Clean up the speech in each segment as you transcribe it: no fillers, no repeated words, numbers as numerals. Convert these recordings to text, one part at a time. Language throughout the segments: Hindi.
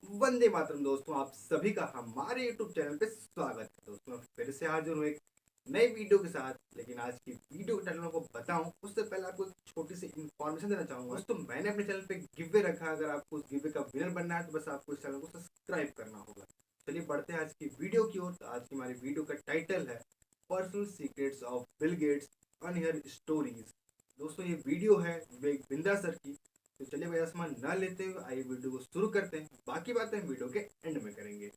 वंदे मातरम दोस्तों, आप सभी का हमारे YouTube चैनल पे स्वागत है। दोस्तों फिर से हाजिर हूँ एक नई वीडियो के साथ। लेकिन आज की वीडियो के टाइटल को बताऊं उससे पहले आपको एक छोटी सी इन्फॉर्मेशन देना चाहूंगा। दोस्तों मैंने अपने चैनल पे गिवे रखा है, अगर आपको उस गिवे का विनर बनना है तो बस आपको इस चैनल को सब्सक्राइब करना होगा। चलिए बढ़ते हैं आज की वीडियो की ओर। तो आज की हमारी वीडियो का टाइटल है personal secrets of Bill Gates unheard stories. दोस्तों ये वीडियो है विवेक बिंद्रा सर की। तो चलिए भैया सामान न लेते हुए आइए वीडियो को शुरू करते हैं। बाकी बातें हम वीडियो के एंड में करेंगे।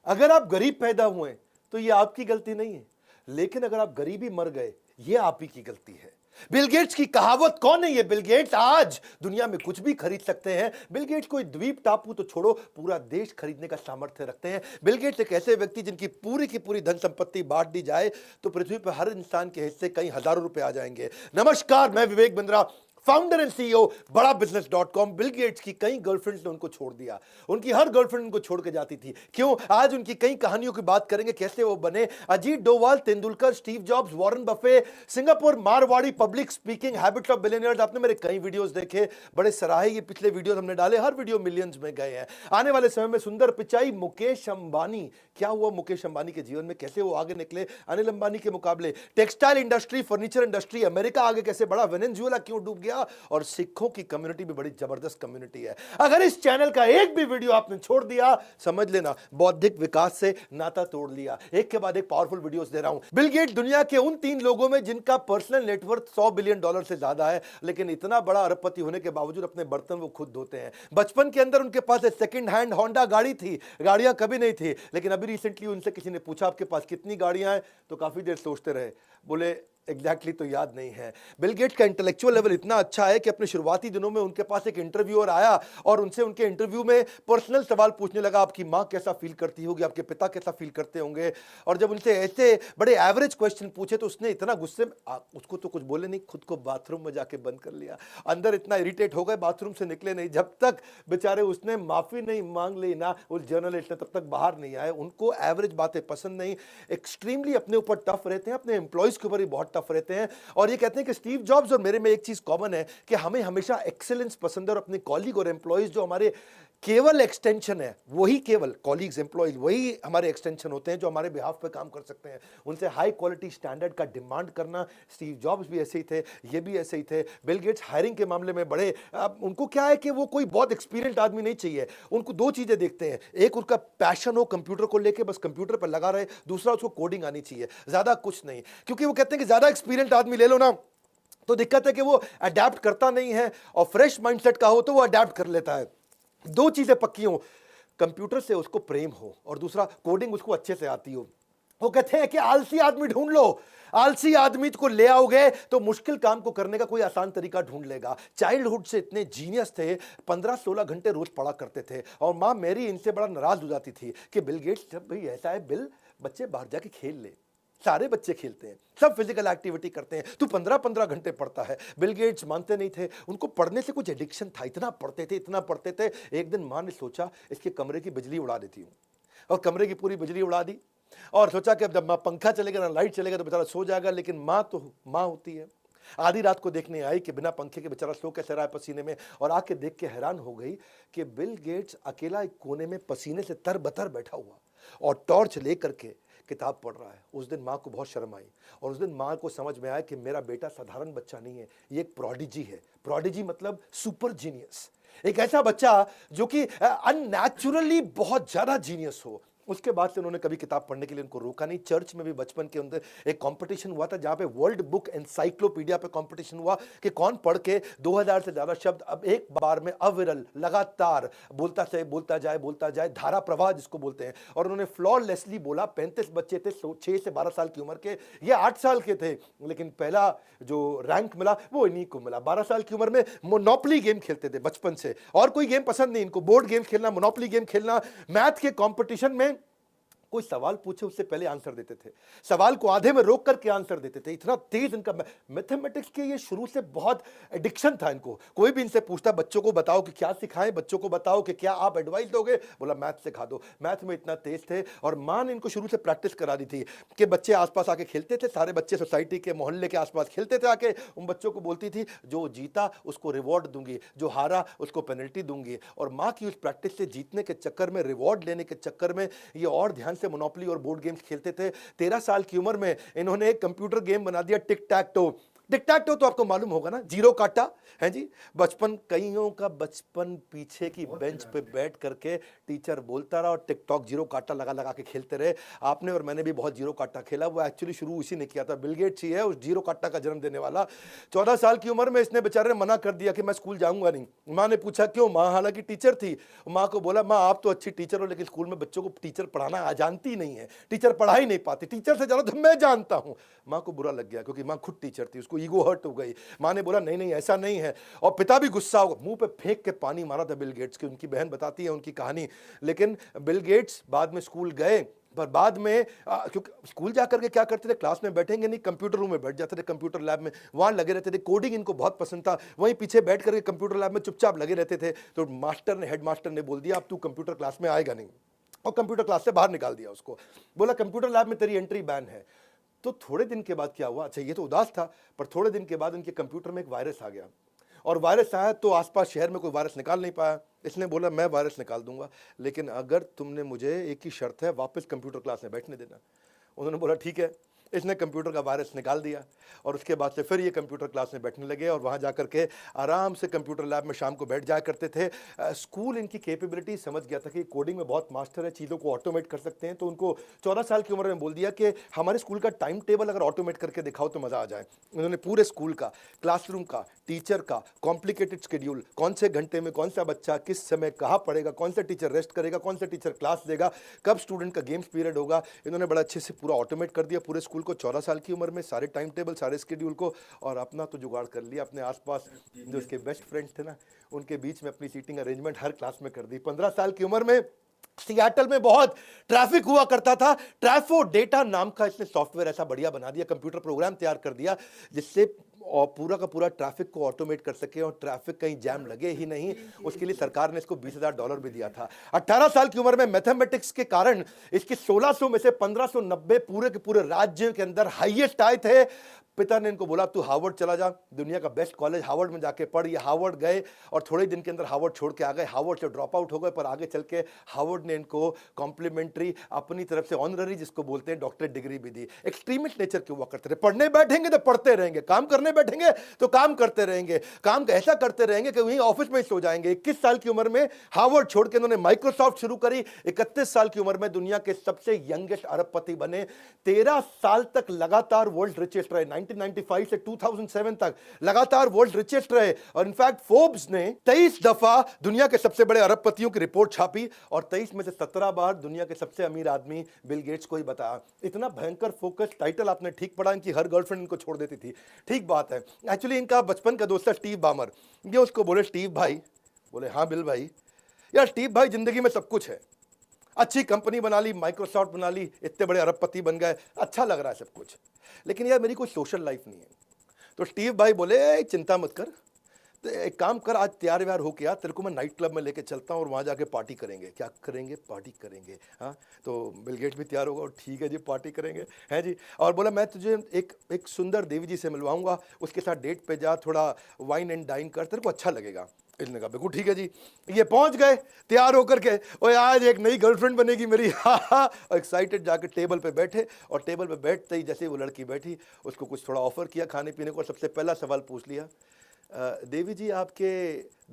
अगर आप गरीब पैदा हुए तो ये आपकी गलती नहीं है, लेकिन अगर आप गरीबी मर गए ये आप ही की गलती है। बिल गेट्स की कहावत कौन है? ये बिल गेट्स आज दुनिया में कुछ भी खरीद सकते हैं। बिल गेट्स कोई द्वीप टापू तो छोड़ो, पूरा देश खरीदने का सामर्थ्य रखते हैं। बिल गेट्स एक ऐसे व्यक्ति जिनकी पूरी की पूरी धन संपत्ति बांट दी जाए तो पृथ्वी पर हर इंसान के हिस्से कई हजारों रुपए आ जाएंगे। नमस्कार, मैं Vivek Bindra, founder and CEO बड़ा बिजनेस.com। बिल गेट्स की कई गर्लफ्रेंड्स ने उनको छोड़ दिया, उनकी हर गर्लफ्रेंड उनको छोड़ के जाती थी। क्यों? आज उनकी कई कहानियों की बात करेंगे, कैसे वो बने। Ajit Doval, Tendulkar, Steve jobs, Warren Buffett, Singapore, Marwari, public speaking, habits of billionaires. आपने मेरे कई वीडियोस देखे, बड़े सराहे ये पिछले वीडियोस हमने डाले, हर वीडियो मिलियंस में गए हैं। आने वाले समय में सुंदर पिचाई, मुकेश अंबानी। क्या हुआ मुकेश अंबानी के जीवन में, कैसे वो आगे निकले अनिल अंबानी के मुकाबले। Textile industry, furniture industry, America आगे कैसे बढ़ा, वेनेजुएला क्यों डूब गया, और सिखों की कम्युनिटी भी बड़ी जबरदस्त कम्युनिटी है। अगर इस चैनल का एक भी वीडियो आपने छोड़ दिया, समझ लेना बौद्धिक विकास से नाता तोड़ लिया। एक के बाद एक पावरफुल वीडियोस दे रहा हूं। बिल गेट दुनिया के उन 3 लोगों में जिनका पर्सनल नेटवर्थ $100 बिलियन से ज्यादा है, लेकिन इतना बड़ा अरबपति होने के बावजूद अपने बर्तन वो खुद धोते हैं। बचपन के अंदर उनके पास एक सेकंड हैंड होंडा गाड़ी थी, गाड़ियां कभी नहीं थी। लेकिन अभी रिसेंटली उनसे किसी ने पूछा आपके पास कितनी गाड़ियां हैं, तो काफी देर सोचते रहे, बोले एग्जैक्टली तो याद नहीं है। बिल गेट्स का इंटेलेक्चुअल लेवल इतना अच्छा है कि अपने शुरुआती दिनों में उनके पास एक इंटरव्यूअर आया और उनसे उनके इंटरव्यू में पर्सनल सवाल पूछने लगा। आपकी माँ कैसा फील करती होगी, आपके पिता कैसा फील करते होंगे। और जब उनसे ऐसे बड़े एवरेज क्वेश्चन पूछे तो उसने इतना गुस्से में, उसको तो कुछ बोले नहीं, खुद को बाथरूम में जाके बंद कर लिया। अंदर इतना इरिटेट हो गए, बाथरूम से निकले नहीं जब तक बेचारे उसने माफी नहीं मांग ली ना, उस जर्नलिस्ट ने, तब तक बाहर नहीं आए। उनको एवरेज बातें पसंद नहीं, एक्सट्रीमली अपने ऊपर टफ रहते हैं, अपने एम्प्लॉयज के ऊपर भी बहुत टफ रहते हैं। और ये कहते हैं कि स्टीव जॉब्स और मेरे में एक चीज कॉमन है कि हमें हमेशा एक्सेलेंस पसंद है, और अपने कॉलीग और एम्प्लॉयज जो हमारे केवल एक्सटेंशन है, वही केवल कॉलीग्स एम्प्लॉयज वही हमारे एक्सटेंशन होते हैं जो हमारे बिहाफ पे काम कर सकते हैं। उनसे हाई क्वालिटी स्टैंडर्ड का डिमांड करना। स्टीव जॉब्स भी ऐसे ही थे, ये भी ऐसे ही थे। बिल गेट्स हायरिंग के मामले में बड़े, उनको क्या है कि वो कोई बहुत एक्सपीरियंस्ड आदमी नहीं चाहिए। उनको 2 चीजें देखते हैं, एक उनका पैशन हो कंप्यूटर को लेके, बस कंप्यूटर पर लगा रहे, दूसरा उसको कोडिंग आनी चाहिए, ज्यादा कुछ नहीं। क्योंकि वो कहते हैं कि ज्यादा एक्सपीरियंस्ड आदमी ले लो ना तो दिक्कत है कि वो अडेप्ट करता नहीं है, और फ्रेश माइंडसेट का हो तो वो अडेप्ट कर लेता है। 2 चीजें पक्की हो, कंप्यूटर से उसको प्रेम हो और दूसरा कोडिंग उसको अच्छे से आती हो। वो कहते हैं कि आलसी आदमी ढूंढ लो, आलसी आदमी को ले आओगे तो मुश्किल काम को करने का कोई आसान तरीका ढूंढ लेगा। चाइल्डहुड से इतने जीनियस थे, 15-16 घंटे रोज पढ़ा करते थे। और मां मेरी इनसे बड़ा नाराज हो जाती थी कि बिल गेट्स, जब भाई ऐसा है बिल, बच्चे बाहर जाके खेल ले, सारे बच्चे खेलते हैं, सब फिजिकल एक्टिविटी करते हैं, तू 15-15 घंटे पढ़ता है। बिल गेट्स मानते नहीं थे, उनको पढ़ने से कुछ एडिक्शन था, इतना पढ़ते थे, इतना पढ़ते थे। एक दिन मां ने सोचा इसके कमरे की बिजली उड़ा देती हूं, और कमरे की पूरी बिजली उड़ा दी। और सोचा कि अब जब पंखा चलेगा ना लाइट चलेगा तो बेचारा सो जाएगा। लेकिन मां तो मां होती है, आधी रात को देखने आई कि बिना पंखे के बेचारा सो कैसे रहा है पसीने में, और आके देख के हैरान हो गई कि बिल गेट्स अकेला एक कोने में पसीने से तरबतर बैठा हुआ और टॉर्च लेकर के किताब पढ़ रहा है। उस दिन मां को बहुत शर्म आई, और उस दिन मां को समझ में आया कि मेरा बेटा साधारण बच्चा नहीं है, ये एक प्रोडिजी है। प्रोडिजी मतलब सुपर जीनियस, एक ऐसा बच्चा जो कि अननेचुरली बहुत ज्यादा जीनियस हो। उसके बाद से उन्होंने कभी किताब पढ़ने के लिए उनको रोका नहीं। चर्च में भी बचपन के अंदर एक कंपटीशन हुआ था जहां पे वर्ल्ड बुक एनसाइक्लोपीडिया पे कंपटीशन हुआ कि कौन पढ़ के 2000 से ज्यादा शब्द अब एक बार में अविरल लगातार बोलता जाए, धारा प्रवाह जिसको बोलते हैं। और उन्होंने फ्लॉलेसली बोला। 35 बच्चे थे, 6 से 12 साल की उम्र के, ये 8 साल के थे, लेकिन पहला जो रैंक मिला वो इन्हीं को मिला। 12 साल की उम्र में मोनोपोली गेम खेलते थे बचपन से, और कोई गेम पसंद नहीं इनको, बोर्ड गेम खेलना, मोनोपोली गेम खेलना। मैथ के कंपटीशन में कोई सवाल पूछे उससे पहले आंसर देते थे, सवाल को आधे में रोक करके आंसर देते थे। इतना तेज इनका मैथमेटिक्स के ये शुरू से बहुत एडिक्शन था इनको। कोई भी इनसे पूछता बच्चों को बताओ कि क्या सिखाएं, बच्चों को बताओ कि क्या आप एडवाइस दोगे, बोला मैथ सिखा दो। मैथ में इतना तेज थे और माँ ने इनको शुरू से प्रैक्टिस करा दी थी कि बच्चे आसपास आके खेलते थे, सारे बच्चे सोसाइटी के मोहल्ले के आसपास खेलते थे, आके उन बच्चों को बोलती थी जो जीता उसको रिवॉर्ड दूंगी, जो हारा उसको पेनल्टी दूंगी। और माँ की उस प्रैक्टिस से जीतने के चक्कर में, रिवॉर्ड लेने के चक्कर में ये और ध्यान से मोनोपोली और बोर्ड गेम्स खेलते थे। 13 साल की उम्र में इन्होंने एक कंप्यूटर गेम बना दिया, टिक टैक टो। टिक टैक टो तो आपको मालूम होगा ना, जीरो काटा है जी। बचपन, कईयों का बचपन पीछे की बेंच पे बैठ करके टीचर बोलता रहा और टिक टॉक जीरो काटा लगा लगा के खेलते रहे। आपने और मैंने भी बहुत जीरो काटा खेला। वो एक्चुअली शुरू इसी ने किया था, बिल गेट्स ही है उस जीरो काटा का जन्म देने वाला। 14 साल की उम्र में इसने बेचारे ने मना कर दिया कि मैं स्कूल जाऊंगा नहीं। माँ ने पूछा क्यों? माँ हालांकि टीचर थी। माँ को बोला माँ आप तो अच्छी टीचर हो लेकिन स्कूल में बच्चों को टीचर पढ़ाना जानती नहीं है, टीचर पढ़ा ही नहीं पाती, टीचर से ज़्यादा तो मैं जानता हूँ। माँ को बुरा लग गया क्योंकि माँ खुद टीचर थी, उसको ईगो हर्ट हो गई। माँ ने बोला नहीं नहीं ऐसा नहीं है, और पिता भी गुस्सा हो, मुंह पे फेंक के पानी मारा था बिल गेट्स की। उनकी बहन बताती है उनकी कहानी। लेकिन बिल गेट्स बाद में स्कूल गए, पर बाद में क्योंकि स्कूल जाकर के क्या करते थे, क्लास में बैठेंगे नहीं, कंप्यूटर रूम में बैठ जाते थे, कंप्यूटर लैब में वहाँ लगे रहते थे। कोडिंग इनको बहुत पसंद था, वहीं पीछे बैठ करके कंप्यूटर लैब में चुपचाप लगे रहते थे। तो मास्टर ने, हेड मास्टर ने बोल दिया अब तू कंप्यूटर क्लास में आएगा नहीं, और कंप्यूटर क्लास से बाहर निकाल दिया उसको। बोला कंप्यूटर लैब में तेरी एंट्री बैन है। तो थोड़े दिन के बाद क्या हुआ, अच्छा ये तो उदास था, पर थोड़े दिन के बाद उनके कंप्यूटर में एक वायरस आ गया, और वायरस आया तो आसपास शहर में कोई वायरस निकाल नहीं पाया। इसने बोला मैं वायरस निकाल दूंगा, लेकिन अगर तुमने मुझे, एक ही शर्त है, वापस कंप्यूटर क्लास में बैठने देना। उन्होंने बोला ठीक है। इसने कंप्यूटर का वायरस निकाल दिया और उसके बाद से फिर ये कंप्यूटर क्लास में बैठने लगे और वहाँ जा कर के आराम से कंप्यूटर लैब में शाम को बैठ जाया करते थे। स्कूल इनकी कैपेबिलिटी समझ गया था कि कोडिंग में बहुत मास्टर है, चीज़ों को ऑटोमेट कर सकते हैं। तो उनको 14 साल की उम्र में बोल दिया कि हमारे स्कूल का टाइम टेबल अगर ऑटोमेट करके दिखाओ तो मज़ा आ जाए। उन्होंने पूरे स्कूल का, क्लासरूम का, टीचर का कॉम्प्लिकेटेड शेड्यूल, कौन से घंटे में कौन सा बच्चा किस समय कहाँ पढ़ेगा, कौन सा टीचर रेस्ट करेगा, कौन सा टीचर क्लास देगा, कब स्टूडेंट का गेम्स पीरियड होगा, इन्होंने बड़ा अच्छे से पूरा ऑटोमेट कर दिया पूरे स्कूल को 14 साल की उम्र में, सारे टाइम टेबल, सारे शेड्यूल को। और अपना तो जुगाड़ कर लिया, अपने आसपास जो उसके बेस्ट फ्रेंड्स थे ना उनके बीच में अपनी सीटिंग अरेंजमेंट हर क्लास में कर दी। 15 साल की उम्र में सियाटल में बहुत ट्रैफिक हुआ करता था। ट्रैफो डेटा नाम का इसने सॉफ्टवेयर ऐसा बढ़िया बना दिया, कंप्यूटर प्रोग्राम तैयार कर दिया जिससे और पूरा का पूरा ट्रैफिक को ऑटोमेट कर सके और ट्रैफिक कहीं जैम लगे ही नहीं। उसके लिए सरकार ने इसको $20,000 भी दिया था। 18 साल की उम्र में मैथमेटिक्स के कारण इसके 1600 में से 1590 पूरे के पूरे राज्य के अंदर हाईएस्ट आए थे। पिता ने इनको बोला तू हार्वर्ड चला जा, दुनिया का बेस्ट कॉलेज हार्वर्ड में जाके पढ़। ये हार्वर्ड गए और थोड़े दिन के अंदर हार्वर्ड छोड़ के आ गए। हार्वर्ड से ड्रॉप आउट हो गए, पर आगे चल के हार्वर्ड ने इनको कॉम्प्लीमेंट्री अपनी तरफ से ऑनररी, जिसको बोलते हैं डॉक्टरेट डिग्री भी दी। एक्सट्रीमिस्ट नेचर के हुआ करते थे, पढ़ने बैठेंगे तो पढ़ते रहेंगे, काम करने बैठेंगे तो काम करते रहेंगे, काम ऐसा करते रहेंगे कि वहीं ऑफिस में सो जाएंगे। 21 साल की उम्र में हार्वर्ड छोड़ के इन्होंने माइक्रोसॉफ्ट शुरू करी। 31 साल की उम्र में दुनिया के सबसे यंगेस्ट अरबपति बने। 13 साल तक लगातार वर्ल्ड रिचेस्ट रहे। 1995 से 2007 तक लगातार वर्ल्ड रिचेस्ट रहे। और इनफैक्ट फोर्ब्स ने 23 दफा दुनिया के सबसे बड़े अरबपतियों की रिपोर्ट छापी और 23 में से 17 बार दुनिया के सबसे अमीर आदमी बिल गेट्स को ही बताया। इतना भयंकर फोकस, टाइटल आपने ठीक पढ़ा, इनकी हर गर्लफ्रेंड इनको छोड़ देती थी। ठीक बात है। एक्चुअली इनका बचपन का दोस्त है स्टीव बामर। ये उसको बोले स्टीव भाई, बोले हाँ बिल भाई। यार स्टीव भाई जिंदगी में सब कुछ है, अच्छी कंपनी बना ली, माइक्रोसॉफ्ट बना ली, इतने बड़े अरबपति बन गए, अच्छा लग रहा है सब कुछ, लेकिन यार मेरी कोई सोशल लाइफ नहीं है। तो स्टीव भाई बोले चिंता मत कर, तो एक काम कर, आज तैयार व्यार हो गया, तेरे को मैं नाइट क्लब में लेके चलता हूँ और वहाँ जाके पार्टी करेंगे। क्या करेंगे? पार्टी करेंगे। हाँ, तो बिल गेट्स भी तैयार होगा और ठीक है जी पार्टी करेंगे, हैं जी। और बोला मैं तुझे एक सुंदर देवी जी से मिलवाऊंगा, उसके साथ डेट पे जा, थोड़ा वाइन एंड डाइन कर, तेरे को अच्छा लगेगा। इसने कहा बिल्कुल ठीक है जी। ये पहुंच गए तैयार होकर के, और आज एक नई गर्लफ्रेंड बनेगी मेरी, हाँ। एक्साइटेड जाके टेबल पे बैठे, और टेबल पे बैठते ही जैसे वो लड़की बैठी उसको कुछ थोड़ा ऑफर किया खाने पीने को। सबसे पहला सवाल पूछ लिया, देवी जी आपके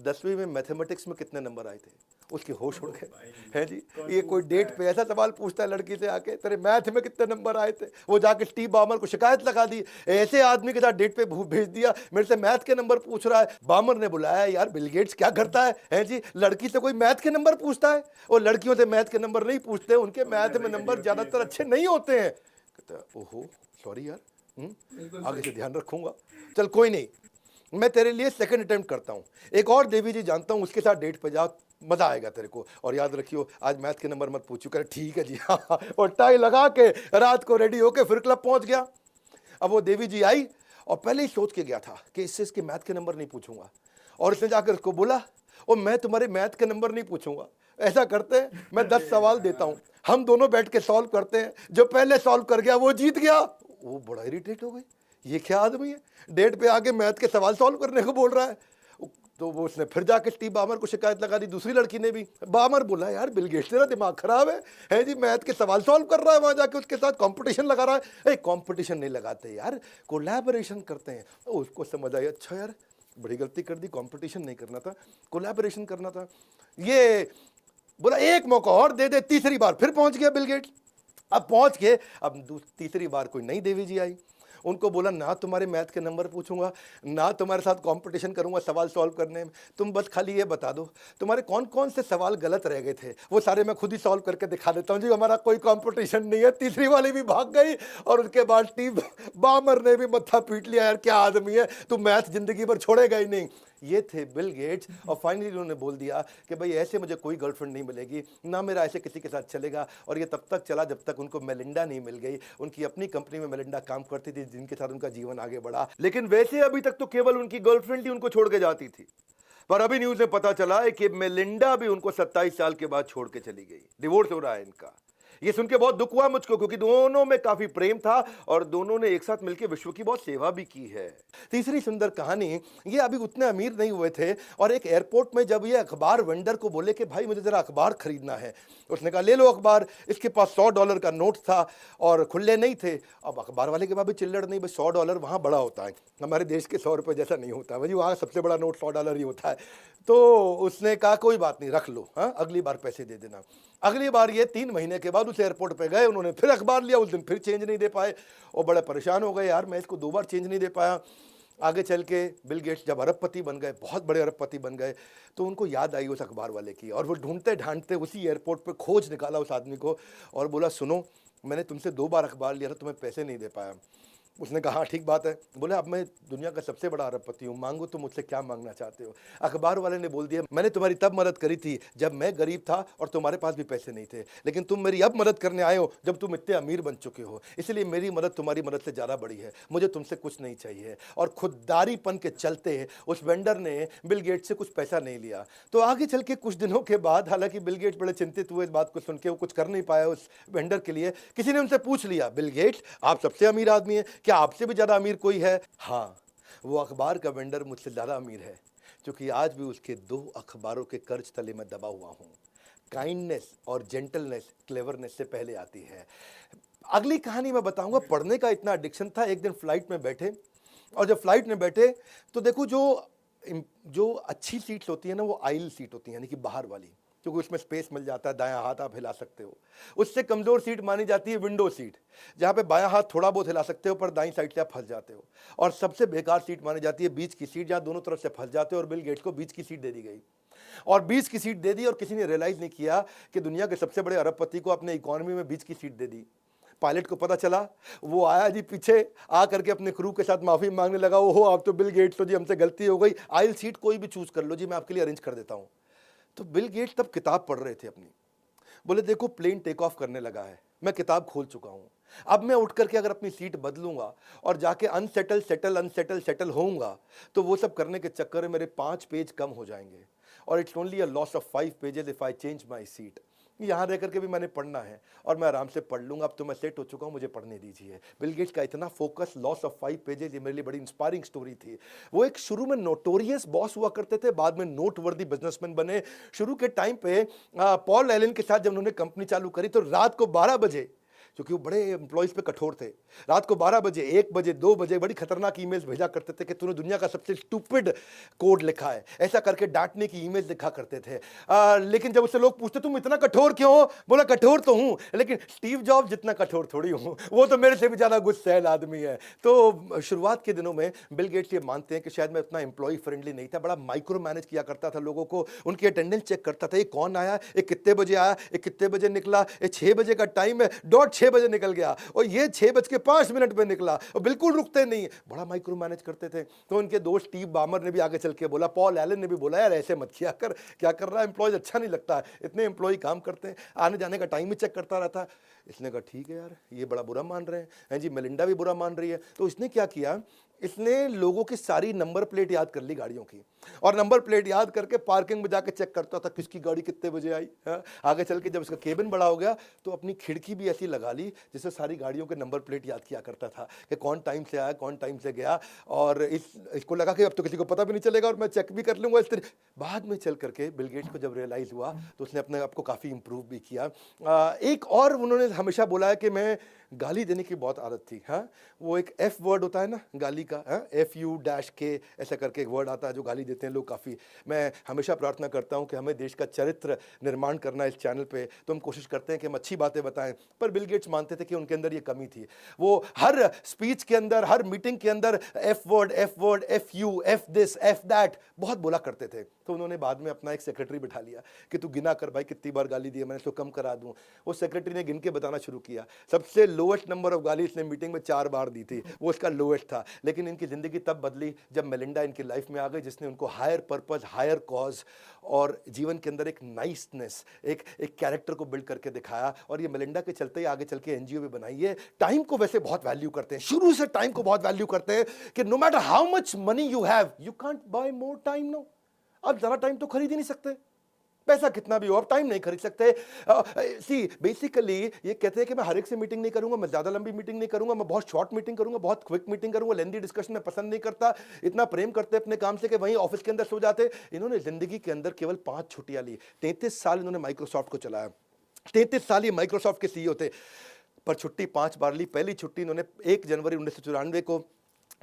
10वीं में मैथमेटिक्स में कितने नंबर आए थे? उसके होश उड़ गए, है जी। ये कोई डेट पे ऐसा सवाल पूछता है लड़की से आके, तेरे मैथ में कितने नंबर आए थे? वो जाके स्टीव बामर को शिकायत लगा दी, ऐसे आदमी के साथ डेट पे भेज दिया, मेरे से मैथ के नंबर पूछ रहा है। बामर ने बुलाया, यार बिल गेट्स क्या करता है जी, लड़की से कोई मैथ के नंबर पूछता है? और लड़कियों से मैथ के नंबर नहीं पूछते, उनके मैथ में नंबर ज्यादातर अच्छे नहीं होते हैं। कहता ओहो सॉरी यार, आगे से ध्यान रखूंगा, चल कोई नहीं, मैं तेरे लिए सेकंड अटेम्प्ट करता हूं। एक और देवी जी जानता हूं, उसके साथ डेट पे जा, मजा आएगा तेरे को, और याद रखियो आज मैथ के नंबर मत पूछियो। कह ठीक है जी हाँ। और टाई लगा के रात को रेडी होके फिर क्लब पहुंच गया। अब वो देवी जी आई और पहले ही सोच के गया था कि इससे इसके मैथ के नंबर नहीं पूछूंगा, और इसने जाकर उसको बोला और मैं तुम्हारे मैथ के नंबर नहीं पूछूंगा, ऐसा करते हैं मैं 10 सवाल देता हूं, हम दोनों बैठ के सॉल्व करते हैं, जो पहले सॉल्व कर गया वो जीत गया। वो बड़ा इरिटेट हो गई, ये क्या आदमी है, डेट पे आके मैथ के सवाल सॉल्व करने को बोल रहा है। तो वो उसने फिर जाके स्टीव बामर को शिकायत लगा दी, दूसरी लड़की ने भी। बामर बोला यार बिल गेट्स तेरा दिमाग खराब है जी, मैथ के सवाल सॉल्व कर रहा है, वहां जाके उसके साथ कंपटीशन लगा रहा है। कंपटीशन नहीं लगाते यार, कोलैबोरेशन करते हैं। तो उसको समझ आई, अच्छा यार बड़ी गलती कर दी, कंपटीशन नहीं करना था, कोलैबोरेशन करना था। ये बोला एक मौका और दे दे, तीसरी बार फिर पहुंच गया बिल गेट्स। अब पहुंच के अब तीसरी बार कोई नई देवी जी आई, उनको बोला ना तुम्हारे मैथ के नंबर पूछूंगा, ना तुम्हारे साथ कंपटीशन करूंगा सवाल सॉल्व करने में, तुम बस खाली ये बता दो तुम्हारे कौन कौन से सवाल गलत रह गए थे, वो सारे मैं खुद ही सॉल्व करके दिखा देता हूं जी, हमारा कोई कंपटीशन नहीं है। तीसरी वाली भी भाग गई और उसके बाद स्टीव बामर ने भी मत्था पीट लिया, यार क्या आदमी है तू, मैथ जिंदगी भर छोड़ेगा ही नहीं। ये थे बिल गेट्स, और फाइनली उन्होंने बोल दिया कि भाई ऐसे मुझे कोई गर्लफ्रेंड नहीं मिलेगी, ना मेरा ऐसे किसी के साथ चलेगा। और ये तब तक चला जब तक उनको मेलिंडा नहीं मिल गई। उनकी अपनी कंपनी में मेलिंडा काम करती थी, जिनके साथ उनका जीवन आगे बढ़ा। लेकिन वैसे अभी तक तो केवल उनकी गर्लफ्रेंड ही उनको छोड़ के जाती थी, पर अभी न्यूज में पता चला है कि मेलिंडा भी उनको 27 साल के बाद छोड़ के चली गई, डिवोर्स हो रहा है इनका। ये सुन के बहुत दुख हुआ मुझको, क्योंकि दोनों में काफी प्रेम था और दोनों ने एक साथ मिलकर विश्व की बहुत सेवा भी की है। तीसरी सुंदर कहानी, ये अभी उतने अमीर नहीं हुए थे और एक एयरपोर्ट में जब ये अखबार वेंडर को बोले कि भाई मुझे जरा अखबार खरीदना है, उसने कहा ले लो अखबार। इसके पास $100 का नोट था और खुले नहीं थे। अब अखबार वाले के पास भी चिल्लड़ नहीं, भाई $100 वहाँ बड़ा होता है, हमारे देश के 100 रुपये जैसा नहीं होता भाई, वहाँ सबसे बड़ा नोट $100 ही होता है। तो उसने कहा कोई बात नहीं रख लो, हाँ अगली बार पैसे दे देना। अगली बार ये 3 महीने के बाद उस एयरपोर्ट पे गए, उन्होंने फिर अखबार लिया, उस दिन फिर चेंज नहीं दे पाए और बड़े परेशान हो गए, यार मैं इसको 2 बार चेंज नहीं दे पाया। आगे चल के बिल गेट्स जब अरबपति बन गए, बहुत बड़े अरबपति बन गए, तो उनको याद आई उस अखबार वाले की, और वो ढूंढते ढांढते उसी एयरपोर्ट पे खोज निकाला उस आदमी को और बोला सुनो मैंने तुमसे 2 बार अखबार लिया था, तुम्हें पैसे नहीं दे पाया। उसने कहा हाँ ठीक बात है। बोले अब मैं दुनिया का सबसे बड़ा अरबपति हूँ, मांगो तुम मुझसे क्या मांगना चाहते हो। अखबार वाले ने बोल दिया मैंने तुम्हारी तब मदद करी थी जब मैं गरीब था और तुम्हारे पास भी पैसे नहीं थे, लेकिन तुम मेरी अब मदद करने आए हो जब तुम इतने अमीर बन चुके हो, इसलिए मेरी मदद तुम्हारी मदद से ज़्यादा बड़ी है, मुझे तुमसे कुछ नहीं चाहिए। और खुददारीपन के चलते उस वेंडर ने बिल गेट्स से कुछ पैसा नहीं लिया। तो आगे चल के कुछ दिनों के बाद, हालांकि बिल गेट्स बड़े चिंतित हुए इस बात को सुन के, वो कुछ कर नहीं पाया उस वेंडर के लिए। किसी ने उनसे पूछ लिया बिल गेट्स आप सबसे अमीर आदमी हैं, क्या आपसे भी ज़्यादा अमीर कोई है? हाँ वो अखबार का वेंडर मुझसे ज़्यादा अमीर है, क्योंकि आज भी उसके 2 अखबारों के कर्ज तले में दबा हुआ हूँ। काइंडनेस और जेंटलनेस क्लेवरनेस से पहले आती है। अगली कहानी मैं बताऊंगा। पढ़ने का इतना एडिक्शन था, एक दिन फ्लाइट में बैठे, और जब फ्लाइट में बैठे तो देखो जो अच्छी सीट्स होती है ना वो आइल सीट होती है, यानी कि बाहर वाली, क्योंकि उसमें स्पेस मिल जाता है, दायां हाथ आप हिला सकते हो। उससे कमज़ोर सीट मानी जाती है विंडो सीट, जहाँ पे बायां हाथ थोड़ा बहुत हिला सकते हो पर दाईं साइड से आप फंस जाते हो। और सबसे बेकार सीट मानी जाती है बीच की सीट, जहाँ दोनों तरफ से फंस जाते हो, और बिल गेट्स को बीच की सीट दे दी गई। और बीच की सीट दे दी और किसी ने रियलाइज़ नहीं किया कि दुनिया के सबसे बड़े अरबपति को अपने इकॉनमी में बीच की सीट दे दी। पायलट को पता चला, वो आया जी पीछे आ करके अपने क्रू के साथ माफ़ी मांगने लगा, ओहो आप तो बिल गेट्स हो जी, हमसे गलती हो गई, आइल सीट कोई भी चूज़ कर लो जी, मैं आपके लिए अरेंज कर देता हूँ। तो बिल गेट्स तब किताब पढ़ रहे थे अपनी। बोले देखो प्लेन टेक ऑफ करने लगा है, मैं किताब खोल चुका हूँ, अब मैं उठ करके अगर अपनी सीट बदलूंगा और जाके अनसेटल होऊंगा तो वो सब करने के चक्कर में मेरे 5 पेज कम हो जाएंगे, और it's only a loss of 5 pages if I change my seat. यहाँ रह करके भी मैंने पढ़ना है और मैं आराम से पढ़ लूंगा, अब तो मैं सेट हो चुका हूँ, मुझे पढ़ने दीजिए। बिल गेट्स का इतना फोकस, लॉस ऑफ 5 पेजेस, ये मेरे लिए बड़ी इंस्पायरिंग स्टोरी थी। वो एक शुरू में नोटोरियस बॉस हुआ करते थे, बाद में नोटवर्दी बिजनेसमैन बने। शुरू के टाइम पे पॉल एलन के साथ जब उन्होंने कंपनी चालू करी तो रात को 12 बजे, क्योंकि वो बड़े एम्प्लॉयज़ पे कठोर थे, रात को 12 बजे, 1 बजे, 2 बजे बड़ी खतरनाक ईमेल्स भेजा करते थे कि तूने दुनिया का सबसे स्टूपिड कोड लिखा है, ऐसा करके डांटने की ईमेल्स लिखा करते थे। लेकिन जब उससे लोग पूछते तुम इतना कठोर क्यों हो, बोला कठोर तो हूँ लेकिन स्टीव जॉब्स जितना कठोर थोड़ी हूँ, वो तो मेरे से भी ज़्यादा गुस्सैल आदमी है। तो शुरुआत के दिनों में बिल गेट्स ये मानते हैं कि शायद मैं उतना एम्प्लॉय फ्रेंडली नहीं था, बड़ा माइक्रो मैनेज किया करता था लोगों को, उनकी अटेंडेंस चेक करता था, ये कौन आया, ये कितने बजे आया, ये कितने बजे निकला, ये 6 बजे का टाइम है, 6 6 बजे निकल गया और ये 6:05 पे निकला और बिल्कुल रुकते नहीं, बड़ा माइक्रो मैनेज करते थे। तो उनके दोस्त स्टीव बामर ने भी आगे चल के बोला, पॉल एलन ने भी बोला, यार ऐसे मत किया कर, क्या कर रहा है, एम्प्लॉयज अच्छा नहीं लगता है, इतने एम्प्लॉय काम करते हैं, आने जाने का टाइम ही चेक करता रहता है। इसने कहा ठीक है यार, ये बड़ा बुरा मान रहे हैं जी, मेलिंडा भी बुरा मान रही है। तो इसने क्या किया, इसने लोगों की सारी नंबर प्लेट याद कर ली गाड़ियों की, और नंबर प्लेट याद करके पार्किंग में जाके चेक करता था किसकी गाड़ी कितने बजे आई। आगे चल के जब इसका केबिन बड़ा हो गया तो अपनी खिड़की भी ऐसी लगा ली जिससे सारी गाड़ियों के नंबर प्लेट याद किया करता था कि कौन टाइम से आया, कौन टाइम से गया, और इसको लगा कि अब तो किसी को पता भी नहीं चलेगा और मैं चेक भी कर लूँगा इस तरह। बाद में चल करके बिल गेट्स को जब रियलाइज़ हुआ तो उसने अपने आप को काफ़ी इंप्रूव भी किया। एक और उन्होंने हमेशा बोला है कि मैं गाली देने की बहुत आदत थी। हाँ, वो एक एफ वर्ड होता है ना गाली का, FU-K ऐसा करके एक वर्ड आता है जो गाली देते हैं लोग काफ़ी। मैं हमेशा प्रार्थना करता हूँ कि हमें देश का चरित्र निर्माण करना इस चैनल पे, तो हम कोशिश करते हैं कि हम अच्छी बातें बताएं, पर बिल गेट्स मानते थे कि उनके अंदर ये कमी थी। वो हर स्पीच के अंदर, हर मीटिंग के अंदर F word, FU, F this, F that बहुत बोला करते थे। तो उन्होंने बाद में अपना एक सेक्रेटरी बिठा लिया कि तू गिना कर भाई कितनी बार गाली दी है, मैंने इसको कम करा दूं। वो सेक्रेटरी ने गिन के बताना शुरू किया, सबसे लोएस्ट नंबर ऑफ गाली इसने मीटिंग में 4 बार दी थी, वो इसका लोएस्ट था। लेकिन इनकी ज़िंदगी तब बदली जब मेलिंडा इनकी लाइफ में आ गई, जिसने उनको हायर पर्पस, हायर कॉज और जीवन के अंदर एक नाइसनेस, एक कैरेक्टर को बिल्ड करके दिखाया। और ये मेलिंडा के चलते ही आगे चल के NGO भी बनाई है। टाइम को वैसे बहुत वैल्यू करते हैं, शुरू से टाइम को बहुत वैल्यू करते हैं कि no matter how much money you have, you can't buy more time. No, आप ज़्यादा टाइम तो खरीद ही नहीं सकते, पैसा कितना भी हो आप टाइम नहीं खरीद सकते। सी बेसिकली ये कहते हैं कि मैं हर एक से मीटिंग नहीं करूंगा, मैं ज्यादा लंबी मीटिंग नहीं करूंगा, मैं बहुत शॉर्ट मीटिंग करूंगा, बहुत क्विक मीटिंग करूंगा, लेंदी डिस्कशन मैं पसंद नहीं करता। इतना प्रेम करते अपने काम से कि वहीं ऑफिस के अंदर सो जाते। इन्होंने जिंदगी के अंदर केवल 5 छुट्टियां ली। 33 साल इन्होंने माइक्रोसॉफ्ट को चलाया, 33 साल ये माइक्रोसॉफ्ट के CEO थे, पर छुट्टी 5 बार ली। पहली छुट्टी इन्होंने 1 जनवरी 1994 को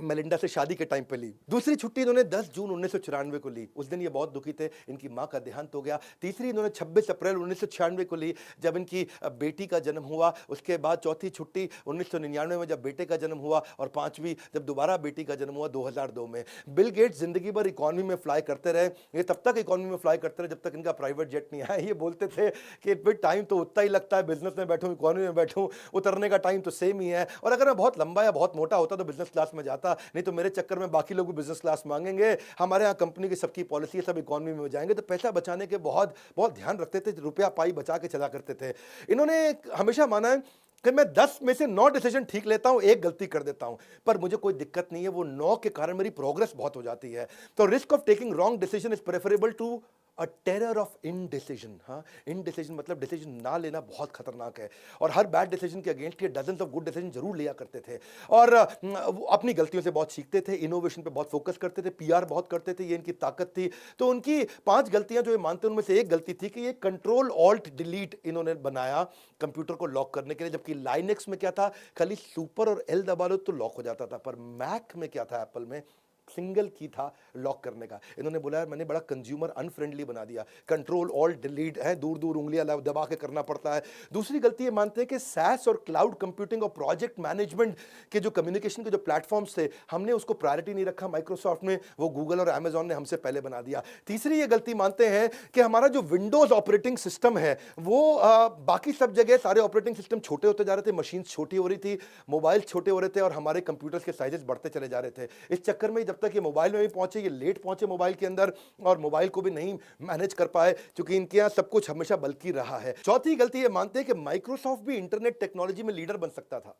मेलिंडा से शादी के टाइम पे ली। दूसरी छुट्टी इन्होंने 10 जून 1994 को ली, उस दिन ये बहुत दुखी थे, इनकी मां का देहांत हो गया। तीसरी इन्होंने 26 अप्रैल 1996 को ली जब इनकी बेटी का जन्म हुआ। उसके बाद चौथी छुट्टी 1999 में जब बेटे का जन्म हुआ, और पांचवी जब दोबारा बेटी का जन्म हुआ 2002 में। बिल गेट्स जिंदगी भर इकॉनमी में फ्लाई करते रहे। ये तब तक इकॉनमी में फ्लाई करते रहे जब तक इनका प्राइवेट जेट नहीं आया। ये बोलते थे कि भाई टाइम तो उतना ही लगता है, बिजनेस में बैठूं, इकॉनमी में बैठूं, उतरने का टाइम तो सेम ही है। और अगर मैं बहुत लंबा या बहुत मोटा होता तो बिजनेस क्लास में जाता, नहीं तो मेरे चक्कर में बाकी लोग भी बिजनेस क्लास मांगेंगे। हमारे यहाँ कंपनी की सबकी पॉलिसी है, सब इकॉनमी में जाएंगे। तो पैसा बचाने के बहुत बहुत ध्यान रखते थे, रुपया पाई बचा के चला करते थे। इन्होंने हमेशा माना है कि मैं 10 में से 9 डिसीजन ठीक लेता हूं, 1 गलती कर देता हूं, पर मुझे कोई दिक्कत नहीं है, वो 9 के कारण मेरी प्रोग्रेस बहुत हो जाती है। तो risk of taking wrong decision is preferable to a terror of indecision. हाँ, इनडिसीजन मतलब डिसीजन ना लेना बहुत खतरनाक है, और हर बैड डिसीजन के अगेंस्ट ये डजन्स ऑफ गुड डिसीजन जरूर लिया करते थे। और वो अपनी गलतियों से बहुत सीखते थे, इनोवेशन पे बहुत फोकस करते थे, PR बहुत करते थे, ये इनकी ताकत थी। तो उनकी 5 गलतियां जो ये मानते हैं उनमें से एक गलती थी कि ये कंट्रोल ऑल्ट डिलीट इन्होंने बनाया कंप्यूटर को लॉक करने के लिए, जबकि लाइनेक्स में क्या था, खाली सुपर और L दबा लो तो लॉक हो जाता था, पर मैक में क्या था, एप्पल में सिंगल की था लॉक करने का। इन्होंने बोला मैंने बड़ा कंज्यूमर अनफ्रेंडली बना दिया, कंट्रोल ऑल्ट डिलीट है, दूर दूर उंगलियां दबा के करना पड़ता है। दूसरी गलती ये मानते हैं कि सैस और क्लाउड कंप्यूटिंग और प्रोजेक्ट मैनेजमेंट के जो कम्युनिकेशन के जो प्लेटफॉर्म्स थे, हमने उसको प्रायोरिटी नहीं रखा माइक्रोसॉफ्ट में, वो गूगल और अमेजॉन ने हमसे पहले बना दिया। तीसरी ये गलती मानते हैं कि हमारा जो विंडोज ऑपरेटिंग सिस्टम है वो बाकी सब जगह सारे ऑपरेटिंग सिस्टम छोटे होते जा रहे थे, मशीन छोटी हो रही थी, मोबाइल छोटे हो रहे थे, और हमारे कंप्यूटर्स के साइजेस बढ़ते चले जा रहे थे। इस चक्कर में जब तक ये मोबाइल में भी पहुंचे, ये लेट पहुंचे मोबाइल के अंदर, और मोबाइल को भी नहीं मैनेज कर पाए, क्योंकि इनके यहां सब कुछ हमेशा बल्कि रहा है। चौथी गलती ये मानते हैं कि माइक्रोसॉफ्ट भी इंटरनेट टेक्नोलॉजी में लीडर बन सकता था,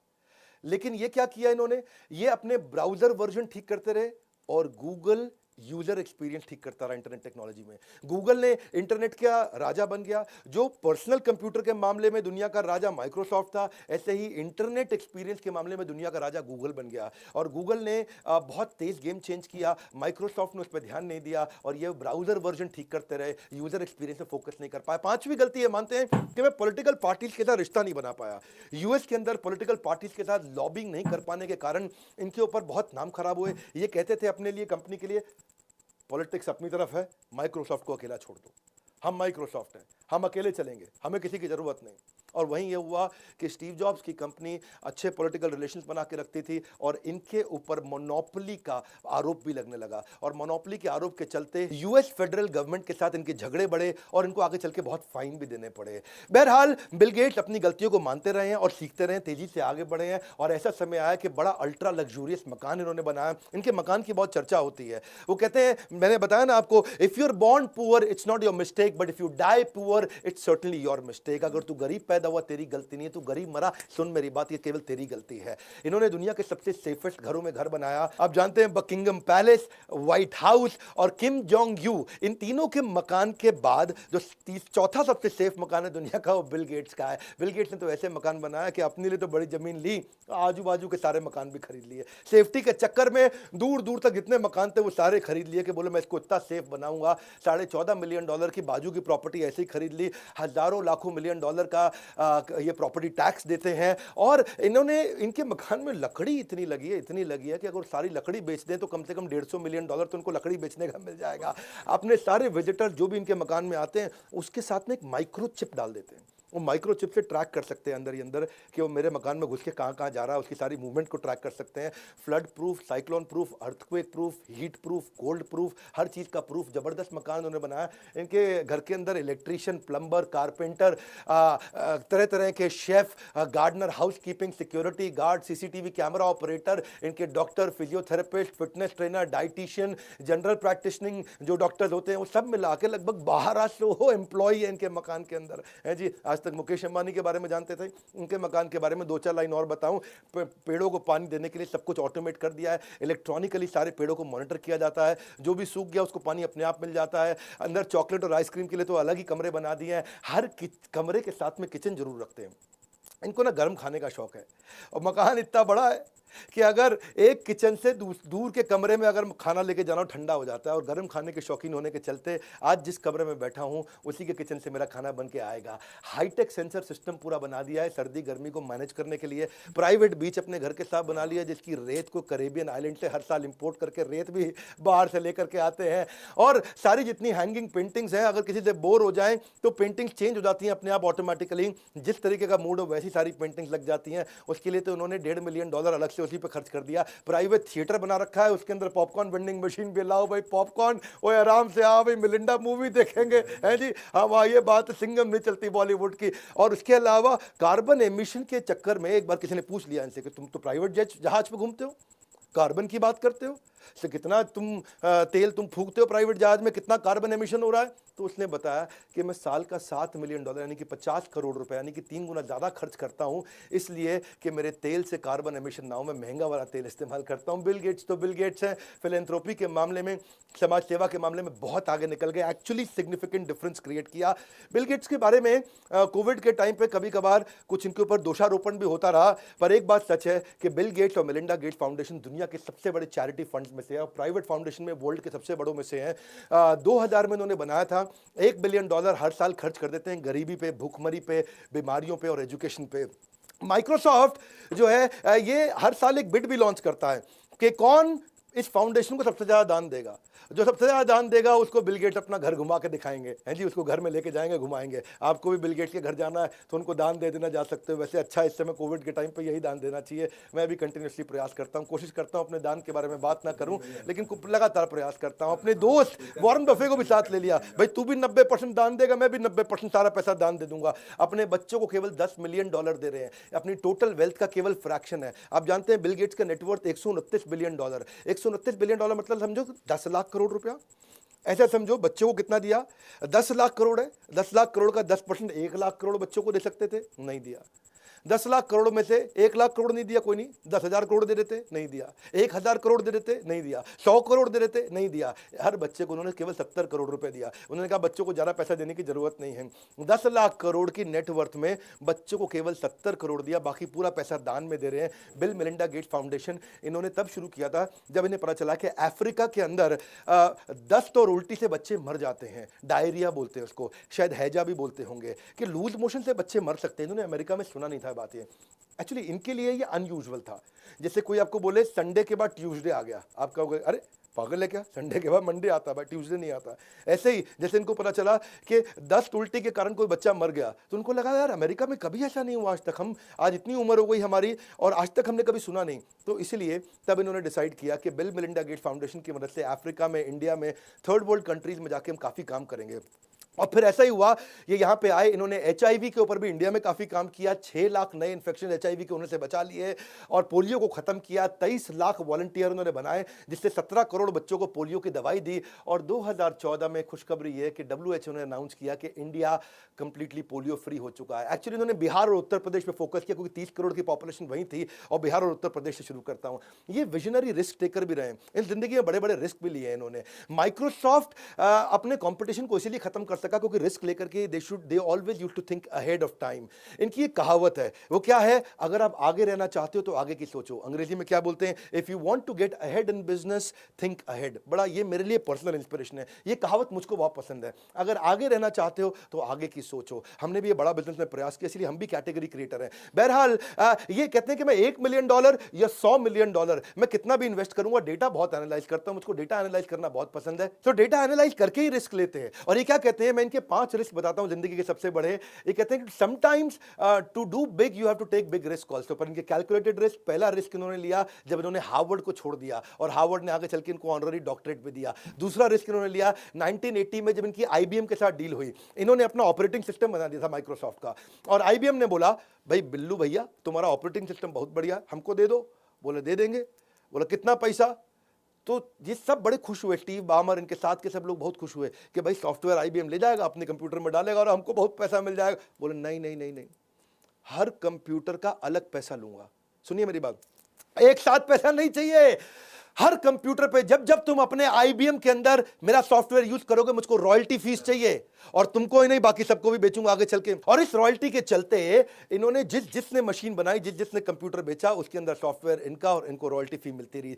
लेकिन ये क्या किया इन्होंने, ये अपने ब्राउजर वर्जन ठीक करते रहे और गूगल यूजर एक्सपीरियंस ठीक करता रहा इंटरनेट टेक्नोलॉजी में। गूगल ने इंटरनेट का राजा बन गया। जो पर्सनल कंप्यूटर के मामले में दुनिया का राजा माइक्रोसॉफ्ट था, ऐसे ही इंटरनेट एक्सपीरियंस के मामले में दुनिया का राजा गूगल बन गया। और गूगल ने बहुत तेज गेम चेंज किया, माइक्रोसॉफ्ट ने उस पर ध्यान नहीं दिया, और ये ब्राउजर वर्जन ठीक करते रहे, यूजर एक्सपीरियंस पे फोकस नहीं कर पाए। पांचवी गलती ये मानते हैं कि मैं पॉलिटिकल पार्टीज के साथ रिश्ता नहीं बना पाया। यूएस के अंदर पॉलिटिकल पार्टीज के साथ लॉबिंग नहीं कर पाने के कारण इनके ऊपर बहुत नाम खराब हुए। ये कहते थे अपने लिए, कंपनी के लिए, पॉलिटिक्स अपनी तरफ है, माइक्रोसॉफ्ट को अकेला छोड़ दो, हम माइक्रोसॉफ्ट हैं, हम अकेले चलेंगे, हमें किसी की जरूरत नहीं। और वहीं ये हुआ कि स्टीव जॉब्स की कंपनी अच्छे पॉलिटिकल रिलेशंस बना के रखती थी और इनके ऊपर मोनोपोली का आरोप भी लगने लगा और मोनोपोली के आरोप के चलते यूएस फेडरल गवर्नमेंट के साथ इनके झगड़े बढ़े और इनको आगे चल के बहुत फाइन भी देने पड़े। बहरहाल बिल गेट्स अपनी गलतियों को मानते रहे हैं और सीखते रहे, तेजी से आगे बढ़े हैं और ऐसा समय आया कि बड़ा अल्ट्रा लग्जूरियस मकान इन्होंने बनाया। इनके मकान की बहुत चर्चा होती है। वो कहते हैं, मैंने बताया ना आपको, if you are born poor it's not your mistake but if you die poor it's certainly your mistake. अगर तू गरीब पैदा हुआ तेरी गलती नहीं है, तू गरीब मरा, सुन मेरी बात, ये केवल तेरी गलती है। इन्होंने दुनिया के सबसे सेफेस्ट घरों में घर बनाया। आप जानते हैं बकिंगम पैलेस, व्हाइट हाउस और किम जोंग यू, इन तीनों के मकान के बाद जो चौथा सबसे सेफ मकान है दुनिया का, वो बिल गेट्स का है। बिल गेट्स ने तो ऐसे मकान बनाया कि अपने लिए तो बड़ी जमीन ली, आजू बाजू के सारे मकान भी खरीद लिए। सेफ्टी के चक्कर में दूर दूर तक जितने मकान थे वो सारे खरीद लिए कि बोले मैं इसको इतना सेफ बनाऊंगा। $14.5 मिलियन की बाजू की प्रॉपर्टी ऐसे ही खरीद ली। हजारों लाखों $मिलियन का ये प्रॉपर्टी टैक्स देते हैं। और इन्होंने, इनके मकान में लकड़ी इतनी लगी है कि अगर सारी लकड़ी बेच दें तो कम से कम $150 मिलियन तो उनको लकड़ी बेचने का मिल जाएगा। अपने सारे विजिटर जो भी इनके मकान में आते हैं उसके साथ में एक माइक्रो चिप डाल देते हैं। वो माइक्रो चिप से ट्रैक कर सकते हैं अंदर ही अंदर कि वो मेरे मकान में घुस के कहाँ जा रहा है, उसकी सारी मूवमेंट को ट्रैक कर सकते हैं। Flood proof, cyclone proof, earthquake proof, heat proof, cold proof, हर चीज़ का प्रूफ। ज़बरदस्त मकान उन्होंने बनाया। इनके घर के अंदर इलेक्ट्रीशियन, प्लम्बर, कारपेंटर, तरह तरह के chef, gardener, house keeping, security guard, CCTV camera operator, इनके doctor, physiotherapist, fitness trainer, dietitian, general practitioning जो डॉक्टर्स होते हैं, वो सब मिला के लगभग 1200 एम्प्लॉई है इनके मकान के अंदर है जी। आज तक मुकेश अंबानी के बारे में जानते थे, उनके मकान के बारे में 2-4 लाइन और बताऊं। पेड़ों को पानी देने के लिए सब कुछ ऑटोमेट कर दिया है। इलेक्ट्रॉनिकली सारे पेड़ों को मॉनिटर किया जाता है। जो भी सूख गया उसको पानी अपने आप मिल जाता है। अंदर चॉकलेट और आइसक्रीम के लिए तो अलग ही कमरे बना दिए हैं। हर कमरे के साथ में किचन जरूर रखते हैं। इनको ना गर्म खाने का शौक है और मकान इतना बड़ा है कि अगर एक किचन से दूर के कमरे में अगर खाना लेके जाना ठंडा हो जाता है। और गर्म खाने के शौकीन होने के चलते आज जिस कमरे में बैठा हूं उसी के किचन से मेरा खाना बन के आएगा। हाईटेक सेंसर सिस्टम पूरा बना दिया है सर्दी गर्मी को मैनेज करने के लिए। प्राइवेट बीच अपने घर के साथ बना लिया जिसकी रेत को कैरेबियन आइलैंड से हर साल इंपोर्ट करके रेत भी बाहर से लेकर के आते हैं। और सारी जितनी हैंगिंग पेंटिंग्स हैं, अगर किसी से बोर हो जाएं तो पेंटिंग्स चेंज हो जाती हैं अपने आप ऑटोमेटिकली। जिस तरीके का मूड हो वैसी सारी पेंटिंग्स लग जाती हैं। उसके लिए तो उन्होंने $1.5 मिलियन अलग से उसी पे खर्च कर दिया। प्राइवेट थिएटर बना रखा है, उसके अंदर पॉपकॉर्न वेंडिंग मशीन भी लाओ भाई पॉपकॉर्न, ओए आराम से आओ भाई मिलिंडा मूवी देखेंगे है जी। हाँ ये बात सिंगम नहीं चलती बॉलीवुड की। और उसके अलावा कार्बन एमिशन के चक्कर में एक बार किसी ने पूछ लिया इनसे कि तुम तो प्राइवेट जहाज पे घूमते हो, कार्बन की बात करते हो, से कितना तुम तेल तुम फूकते हो प्राइवेट जहाज में, कितना कार्बन एमिशन हो रहा है। तो उसने बताया कि मैं साल का $7 मिलियन यानी कि 50 करोड़ रुपए यानी कि 3 गुना ज़्यादा खर्च करता हूं, इसलिए कि मेरे तेल से कार्बन एमिशन ना हो, मैं महंगा वाला तेल इस्तेमाल करता हूं। बिल गेट्स तो बिल गेट्स हैं, फिलैंथ्रोपी के मामले में, समाज सेवा के मामले में बहुत आगे निकल गए, एक्चुअली सिग्निफिकेंट डिफरेंस क्रिएट किया। बिल गेट्स के बारे में कोविड के टाइम पे कभी कभार कुछ इनके ऊपर दोषारोपण भी होता रहा, पर एक बात सच है कि बिल गेट्स और मेलिंडा गेट्स फाउंडेशन दुनिया के सबसे बड़े चैरिटी फंड्स में से है और प्राइवेट फाउंडेशन में वर्ल्ड के सबसे बड़ों में से हैं। 2000 में इन्होंने बनाया था। $1 बिलियन हर साल खर्च कर देते हैं गरीबी पे, भूखमरी पे, बीमारियों पे और एजुकेशन पे। माइक्रोसॉफ्ट जो है ये हर साल एक बिड भी लॉन्च करता है कि कौन इस फाउंडेशन को सबसे ज्यादा दान देगा। जो सबसे ज्यादा दान देगा उसको बिल गेट्स अपना घर घुमा के दिखाएंगे हैं जी, उसको घर में लेके जाएंगे, घुमाएंगे। आपको भी बिल गेट्स के घर जाना है तो उनको दान दे देना जा सकते हो। वैसे अच्छा इस समय कोविड के टाइम पे यही दान देना चाहिए। मैं भी कंटिन्यूसली प्रयास करता हूँ, कोशिश करता हूँ अपने दान के बारे में बात ना करूँ, लेकिन लगातार प्रयास करता हूँ। अपने दोस्त वॉरेन बफे को भी साथ ले लिया, भाई तू भी 90% दान देगा, मैं भी 90% सारा पैसा दान दे दूंगा। अपने बच्चों को केवल $10 मिलियन दे रहे हैं, अपनी टोटल वेल्थ का केवल फ्रैक्शन है। आप जानते हैं बिल गेट्स का नेटवर्थ $129 बिलियन। $129 बिलियन मतलब समझो 10 लाख करोड़ रुपया। ऐसा समझो बच्चों को कितना दिया, 10 लाख करोड़ है, 10 लाख करोड़ का 10% 1 लाख करोड़ बच्चों को दे सकते थे, नहीं दिया। 10 लाख करोड़ में से 1 लाख करोड़ नहीं दिया, कोई नहीं। 10,000 करोड़ दे देते, नहीं दिया। 1,000 करोड़ दे देते, नहीं दिया। 100 करोड़ दे देते, नहीं दिया। हर बच्चे को उन्होंने केवल 70 करोड़ रुपए दिया। उन्होंने कहा बच्चों को ज़्यादा पैसा देने की जरूरत नहीं है। 10 लाख करोड़ की नेटवर्थ में बच्चों को केवल 70 करोड़ दिया, बाकी पूरा पैसा दान में दे रहे हैं। बिल मेलिंडा गेट्स फाउंडेशन इन्होंने तब शुरू किया था जब इन्हें पता चला कि अफ्रीका के अंदर दस्त और उल्टी से बच्चे मर जाते हैं। डायरिया बोलते हैं उसको, शायद हैजा भी बोलते होंगे, कि लूज मोशन से बच्चे मर सकते हैं। इन्होंने अमेरिका में सुना नहीं था है बात ये। एक्चुअली इनके लिए ये अनयूजुअल था। जैसे कोई आपको बोले संडे के बाद ट्यूसडे आ गया, आप कहोगे अरे पागल है क्या, संडे के बाद मंडे आता है, ट्यूसडे नहीं आता। ऐसे ही जैसे इनको पता चला कि दस्त उल्टी के कारण कोई बच्चा मर गया, तो उनको लगा यार अमेरिका में कभी ऐसा नहीं हुआ आज तक, हम आज इतनी उम्र हो गई हमारी और आज तक हमने कभी सुना नहीं। तो इसलिए तब इन्होंने डिसाइड किया कि बिल मेलिंडा गेट्स फाउंडेशन की मदद से अफ्रीका में, इंडिया में, थर्ड वर्ल्ड कंट्रीज में जाके हम काफ़ी काम करेंगे। और फिर ऐसा ही हुआ, ये यहाँ पे आए, इन्होंने HIV के ऊपर भी इंडिया में काफ़ी काम किया। 6 लाख नए इन्फेक्शन HIV के होने से बचा लिए और पोलियो को ख़त्म किया। 23 लाख वॉलंटियर उन्होंने बनाए, जिससे 17 करोड़ बच्चों को पोलियो की दवाई दी। और 2014 में खुशखबरी ये कि WHO ने अनाउंस किया कि इंडिया कंप्लीटली पोलियो फ्री हो चुका है। एक्चुअली इन्होंने बिहार और उत्तर प्रदेश पे फोकस किया, क्योंकि 30 करोड़ की पॉपुलेशन वहीं थी, और बिहार और उत्तर प्रदेश से शुरू करता हूँ। ये विजनरी रिस्क टेकर भी रहे हैं, इन जिंदगी में बड़े बड़े रिस्क भी लिए हैं इन्होंने। माइक्रोसॉफ्ट अपने कॉम्पिटिशन को इसीलिए खत्म कर सका क्योंकि रिस्क लेकर के they always used to think ahead of time. इनकी एक कहावत है, वो क्या है, अगर आप आगे रहना चाहते हो तो आगे की सोचो। अंग्रेजी में क्या बोलते हैं, if you want to get ahead in business think ahead. बड़ा ये मेरे लिए पर्सनल इंस्पिरेशन है, ये कहावत मुझको बहुत पसंद है। अगर आगे रहना चाहते हो तो आगे की सोचो। हमने भी ये बड़ा बिजनेस में प्रयास किया, इसलिए हम भी कैटेगरी क्रिएटर हैं। बहरहाल ये कहते हैं कि मैं $1 मिलियन या $100 मिलियन मैं कितना भी इन्वेस्ट करूंगा, डेटा बहुत एनालाइज करता हूं, मुझको डेटा एनालाइज करना बहुत पसंद है। तो डेटा एनालाइज करके ही रिस्क लेते हैं। और ये क्या कहते हैं, मैं इनके 5 रिस्क बताता हूं जिंदगी के सबसे बड़े। ये कहते हैं कि sometimes to do big you have to take big risk also. पर इनके कैलकुलेटेड रिस्क, पहला रिस्क इन्होंने लिया जब इन्होंने हार्वर्ड को छोड़ दिया, और हार्वर्ड ने आगे चल के इनको ऑनररी डॉक्टरेट भी दिया। दूसरा रिस्क इन्होंने लिया 1980 में जब इनकी IBM के साथ डील हुई। इन्होंने अपना ऑपरेटिंग सिस्टम बना दिया था माइक्रोसॉफ्ट का, और IBM ने बोला भाई बिल्लू भैया तुम्हारा ऑपरेटिंग सिस्टम बहुत बढ़िया, हमको दे दो। बोले दे देंगे। बोला कितना पैसा। तो ये सब बड़े खुश हुए, स्टीव बामर, इनके साथ के सब लोग बहुत खुश हुए कि भाई सॉफ्टवेयर IBM ले जाएगा, अपने कंप्यूटर में डालेगा और हमको बहुत पैसा मिल जाएगा। बोले नहीं नहीं नहीं नहीं, हर कंप्यूटर का अलग पैसा लूंगा। सुनिए मेरी बात, एक साथ पैसा नहीं चाहिए। हर कंप्यूटर पे जब जब तुम अपने IBM के अंदर मेरा सॉफ्टवेयर यूज करोगे, मुझको रॉयल्टी फीस चाहिए, और तुमको ही नहीं बाकी सबको भी बेचूंगा आगे चल के। और इस रॉयल्टी के चलते इन्होंने जिसने मशीन बनाई, जिसने कंप्यूटर बेचा, उसके अंदर सॉफ्टवेयर इनका, और इनको रॉयल्टी फी मिलती रही।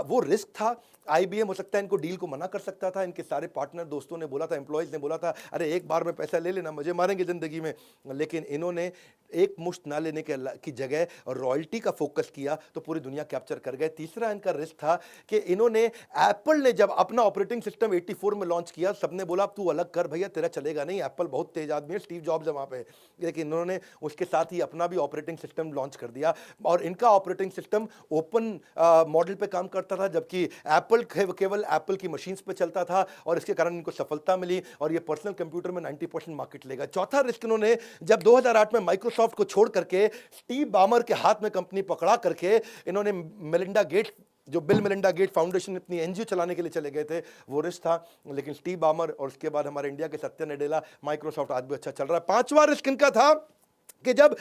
वो रिस्क था। IBM हो सकता है इनको डील को मना कर सकता था, इनके सारे पार्टनर दोस्तों ने बोला था, एम्प्लॉयज ने बोला था अरे एक बार में पैसा ले लेना, मजे मारेंगे जिंदगी में। लेकिन इन्होंने एक मुश्त ना लेने की जगह रॉयल्टी का फोकस किया, तो पूरी दुनिया कैप्चर कर गए। तीसरा इनका रिस्क था कि इन्होंने, एप्पल ने जब अपना ऑपरेटिंग सिस्टम 84 में लॉन्च किया, सबने बोला तू अलग कर भैया, तेरा चलेगा नहीं, एप्पल बहुत तेज आदमी है, स्टीव जॉब्स है वहां पे। लेकिन इन्होंने उसके साथ ही अपना भी ऑपरेटिंग सिस्टम लॉन्च कर दिया, और इनका ऑपरेटिंग सिस्टम ओपन मॉडल पे काम करता था, जबकि एप्पल केवल एप्पल की मशीन्स पे चलता था, और इसके कारण इनको सफलता मिली, और ये पर्सनल कंप्यूटर में 90% मार्केट लेगा। चौथा रिस्क इन्होंने, जब 2008 में माइक्रोसॉफ्ट को छोड़ करके स्टीव बामर के हाथ में कंपनी पकड़ा करके इन्होंने मेलिंडा गेट्स, जो बिल मेलिंडा गेट फाउंडेशन अपनी NGO चलाने के लिए चले गए थे, वो रिस्क था। लेकिन स्टीव बामर और उसके बाद हमारे इंडिया के सत्या नडेला, माइक्रोसॉफ्ट आज भी अच्छा चल रहा है। 5वां रिस्क इनका था कि जब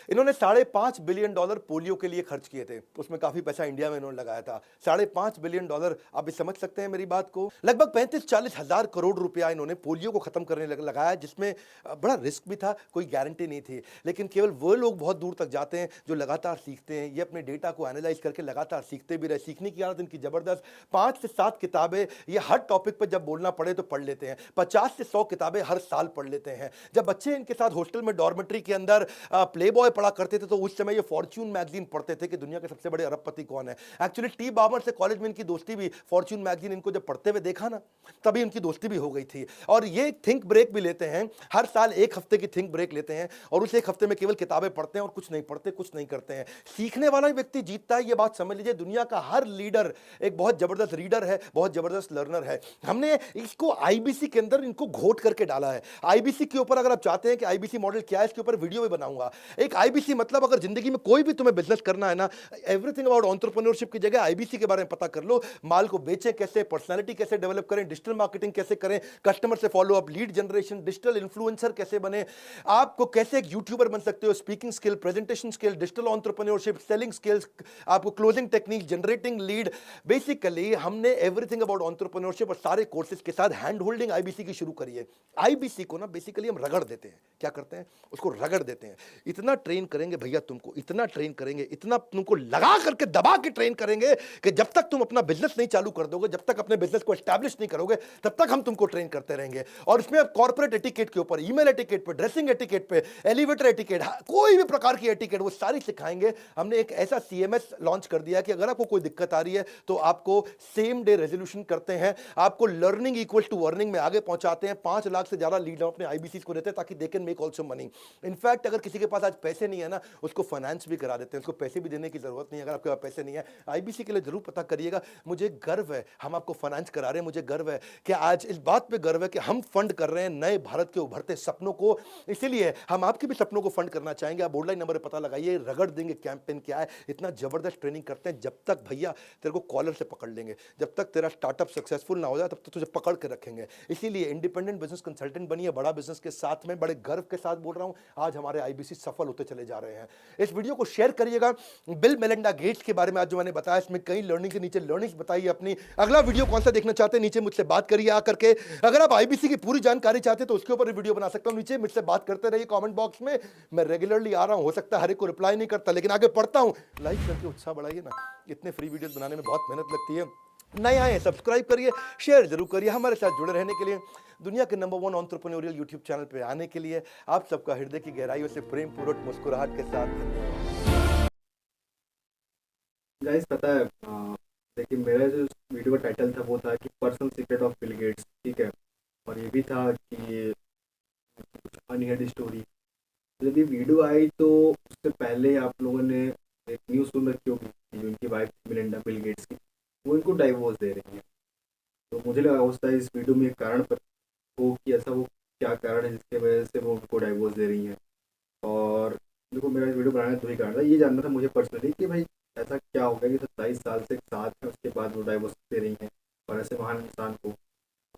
इन्होंने $5.5 बिलियन पोलियो के लिए खर्च किए थे, उसमें काफी पैसा इंडिया में इन्होंने लगाया था। $5.5 बिलियन, आप भी समझ सकते हैं मेरी बात को। लगभग 35-40 हजार करोड़ रुपया इन्होंने पोलियो को खत्म करने लगाया, जिसमें बड़ा रिस्क भी था, कोई गारंटी नहीं थी। लेकिन केवल वो लोग बहुत दूर तक जाते हैं जो लगातार सीखते हैं। ये अपने डेटा को एनालाइज करके लगातार सीखते भी रहे, सीखने की आदत इनकी जबरदस्त। 5 से 7 किताबें ये हर टॉपिक पर जब बोलना पड़े तो पढ़ लेते हैं। 50 से 100 किताबें हर साल पढ़ लेते हैं। जब बच्चे इनके साथ हॉस्टल में डॉर्मेट्री के अंदर प्लेबॉय पढ़ा करते थे, तो उस समय ये फॉर्च्यून मैगजीन पढ़ते थे कि दुनिया के सबसे बड़े अरबपति कौन है। एक्चुअली टी बामर से कॉलेज में इनकी दोस्ती भी, फॉर्च्यून मैगजीन इनको जब पढ़ते हुए देखा ना, तभी उनकी दोस्ती भी हो गई थी। और ये थिंक ब्रेक भी लेते हैं, हर साल 1 हफ्ते की थिंक ब्रेक लेते हैं, और उस 1 हफ्ते में केवल किताबें पढ़ते हैं और कुछ नहीं पढ़ते, कुछ नहीं करते हैं। सीखने वाला व्यक्ति जीतता है, ये बात समझ लीजिए। दुनिया का हर लीडर एक बहुत जबरदस्त रीडर है, बहुत जबरदस्त लर्नर है। हमने इसको IBC के अंदर इनको घोट करके डाला है। IBC के ऊपर अगर आप चाहते हैं कि IBC मॉडल क्या है, इसके ऊपर वीडियो भी बनाऊंगा। एक IBC मतलब, अगर जिंदगी में कोई भी तुम्हें बिजनेस करना है ना, एवरीथिंग अबाउट एंटरप्रेन्योरशिप की जगह IBC के बारे में पता कर लो। माल को बेचें कैसे, पर्सनालिटी कैसे डेवलप करें, डिजिटल मार्केटिंग कैसे करें, कस्टमर से follow up, lead generation, digital influencer कैसे बने, आपको कैसे एक यूट्यूबर बन सकते हो, speaking skill, presentation skill, digital entrepreneurship, selling skills, आपको closing technique, generating lead. Basically हमने एवरीथिंग अबाउट एंटरप्रेन्योरशिप और सारे कोर्सेज के साथ हैंड होल्डिंग IBC की शुरू करी है। IBC को ना बेसिकली हम रगड़ देते हैं। क्या करते हैं, उसको रगड़ देते हैं। हैं। इतना ट्रेन करेंगे भैया तुमको, इतना ट्रेन करेंगे, इतना तुमको लगा करके दबा के ट्रेन करेंगे कि जब तक तुम अपना बिजनेस नहीं चालू कर दोगे, जब तक अपने बिजनेस को एस्टैब्लिश नहीं करोगे, तब तक हम तुमको ट्रेन करते रहेंगे। और इसमें कॉर्पोरेट एटिकेट के ऊपर, ईमेल एटिकेट पे, ड्रेसिंग एटिकेट पे, एलिवेटर एटिकेट, कोई भी प्रकार की एटिकेट वो सारी सिखाएंगे। हमने एक ऐसा सीएमएस लॉन्च कर दिया कि अगर आपको कोई दिक्कत आ रही है तो आपको सेम डे रेजोल्यूशन करते हैं, आपको लर्निंग इक्वल टू अर्निंग में आगे पहुंचाते हैं। 5 लाख से ज्यादा लीड अपने आईबीसी को देते हैं ताकि they can make also money. In fact अगर किसी के पास आज पैसे नहीं है ना, उसको फाइनेंस भी करा देते हैं, उसको पैसे भी देने की जरूरत नहीं है। अगर आपके पास पैसे नहीं है, आईबीसी के लिए जरूर पता करिएगा। मुझे गर्व है हम आपको फाइनेंस करा रहे हैं, मुझे गर्व है कि आज इस बात पे गर्व है कि हम फंड कर रहे हैं नए भारत के उभरते सपनों को। इसीलिए हम आपके भी सपनों को फंड करना चाहेंगे। आप ऑनलाइन नंबर पर पता लगाइए, रगड़ देंगे कैंपेन क्या है। इतना जबरदस्त ट्रेनिंग करते हैं, जब तक भैया तेरे को कॉलर से पकड़ लेंगे, जब तक तेरा स्टार्टअप सक्सेसफुल ना हो जाए तब तक तुझे पकड़ के रखेंगे। इसीलिए इंडिपेंडेंट बिजनेस कंसल्टेंट बनिए, बड़ा बिजनेस के साथ में बड़े गर्व के साथ बोल रहा हूं, आज हमारे आईबीसी सफल होते चले जा रहे हैं। इस वीडियो को शेयर करिएगा। बिल मेलिंडा गेट्स के बारे में आज जो मैंने बताया, इसमें कई लर्निंग के नीचे लर्निंग्स बताइए अपनी। अगला वीडियो कौन सा देखना चाहते हैं नीचे मुझसे बात करिए आकर के। अगर आप आईबीसी की पूरी जानकारी चाहते हैं तो उसके ऊपर वीडियो बना सकता हूं, नीचे मुझसे बात करते रहिए कमेंट बॉक्स में। मैं रेगुलरली आ रहा हूं, हो सकता है हर एक को रिप्लाई नहीं करता, लेकिन आगे पढ़ता हूं। लाइक करके उत्साह बढ़ाइए ना, इतने फ्री वीडियोस बनाने में बहुत मेहनत लगती है। नए आए सब्सक्राइब करिए, शेयर जरूर करिए। हमारे साथ जुड़े रहने के लिए, दुनिया के नंबर 1 एंटरप्रेन्योरियल यूट्यूब चैनल पे आने के लिए आप सबका हृदय की गहराइयों से प्रेम पूर्वक मुस्कुराहट के साथ धन्यवाद। गाइस पता है, देखिए मेरा जो वीडियो का टाइटल था वो था कि personal secret of Bill gets, ठीक है। और ये भी था कि कुछ अनहर्ड स्टोरी। जब ये वीडियो आई तो उससे पहले आप लोगों ने एक न्यूज़ सुन रखी होगी कि उनकी वाइफ मिलिंडा बिल गेट्स की, वो इनको डाइवोर्स दे रही है। तो मुझे लगा हो सकता है इस वीडियो में एक कारण पर हो कि ऐसा वो क्या कारण है जिसकी वजह से वो उनको डाइवोर्स दे रही हैं। और देखो मेरा इस वीडियो बनाने का वही कारण था, ये जानना था मुझे पर्सनली कि भाई ऐसा क्या हो गया कि 27 साल से साथ में उसके बाद वो डाइवोर्स दे रही हैं और ऐसे महान इंसान को।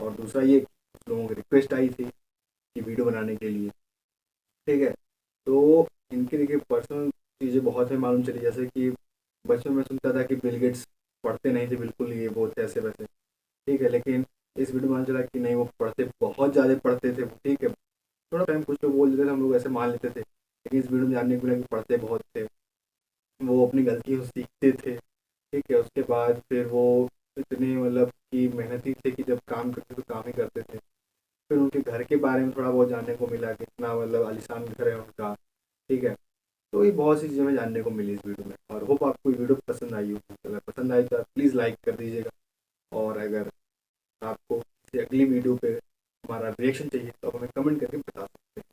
और दूसरा ये कुछ लोगों की रिक्वेस्ट आई थी कि वीडियो बनाने के लिए, ठीक है। तो इनकी देखिए पर्सनल चीज़ें बहुत है मालूम चली, जैसे कि बचपन में सुनता था कि बिल गेट्स पढ़ते नहीं थे बिल्कुल, ये वो थे ऐसे वैसे, ठीक है। लेकिन इस वीडियो में चला कि नहीं वो पढ़ते, बहुत ज़्यादा पढ़ते थे, ठीक है। थोड़ा टाइम कुछ लोग बोल देते थे, हम लोग ऐसे मान लेते थे, लेकिन इस वीडियो में जानने को मिला कि पढ़ते बहुत थे, वो अपनी गलतियों से सीखते थे, ठीक है। उसके बाद फिर वो इतने मतलब कि मेहनती थे कि जब काम करते तो काम ही करते थे। फिर उनके घर के बारे में थोड़ा बहुत जानने को मिला, कितना मतलब आलीशान घर है उनका, ठीक है। तो ये बहुत सी चीज़ें हमें जानने को मिली इस वीडियो में, और होप आपको ये वीडियो पसंद आई हो। अगर पसंद आई तो आप प्लीज़ लाइक कर दीजिएगा, और अगर आपको किसी अगली वीडियो पे हमारा रिएक्शन चाहिए तो आप हमें कमेंट करके बता सकते हैं।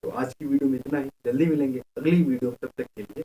तो आज की वीडियो में इतना ही, जल्दी मिलेंगे अगली वीडियो, तब तक के लिए